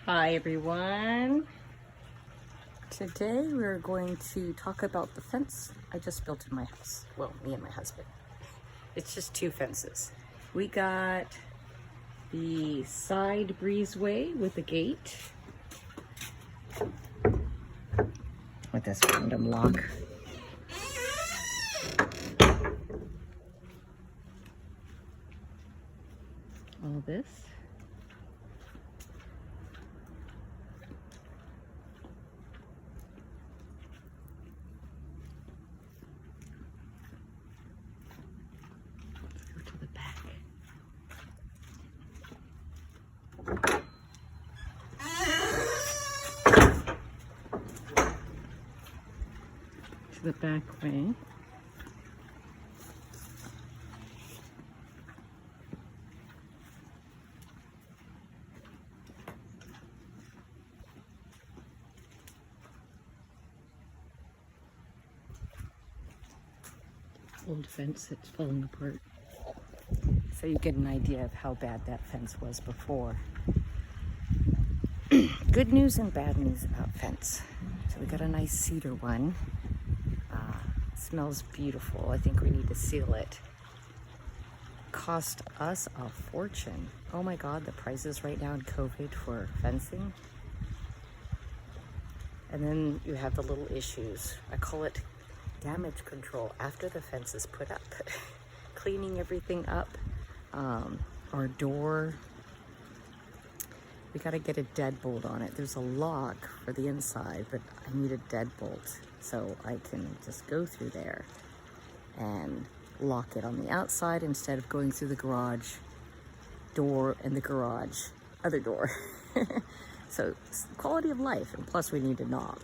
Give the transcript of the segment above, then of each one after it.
Hi everyone. Today we're going to talk about the fence I just built in my house. Well, me and my husband. It's just two fences. We got the side breezeway with a gate with this random lock. All this. To the back. To the back way. Old fence that's falling apart. So you get an idea of how bad that fence was before. Good news and bad news about fence. So we got a nice cedar one. Smells beautiful. I think we need to seal it. Cost us a fortune. Oh my God, the prices right now in COVID for fencing. And then you have the little issues. I call it damage control after the fence is put up. Cleaning everything up. Our door, we got to get a deadbolt on it. There's a lock for the inside, but I need a deadbolt so I can just go through there and lock it on the outside instead of going through the garage door and the garage other door. So quality of life, and plus we need a knob.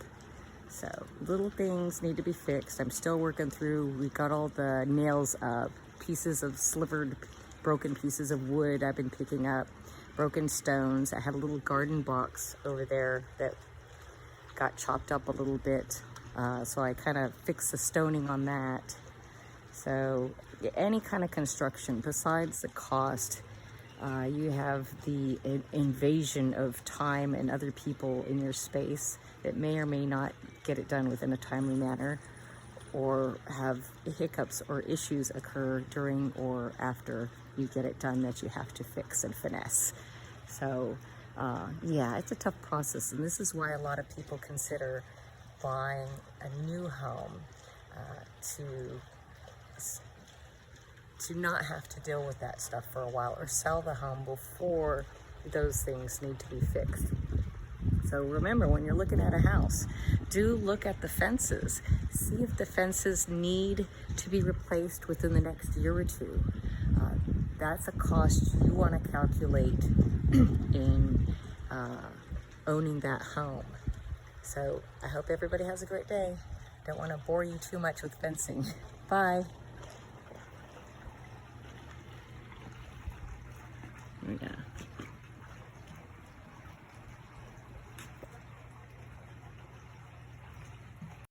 So little things need to be fixed. I'm still working through. We got all the nails up, pieces of slivered, broken pieces of wood I've been picking up, broken stones. I had a little garden box over there that got chopped up a little bit. So I kind of fixed the stoning on that. So any kind of construction, besides the cost, you have the invasion of time and other people in your space that may or may not get it done within a timely manner, or have hiccups or issues occur during or after you get it done that you have to fix and finesse. So yeah, it's a tough process, and this is why a lot of people consider buying a new home to not have to deal with that stuff for a while, or sell the home before those things need to be fixed. So remember, when you're looking at a house, do look at the fences. See if the fences need to be replaced within the next year or two. That's a cost you want to calculate in owning that home. So I hope everybody has a great day. Don't want to bore you too much with fencing. Bye. Yeah.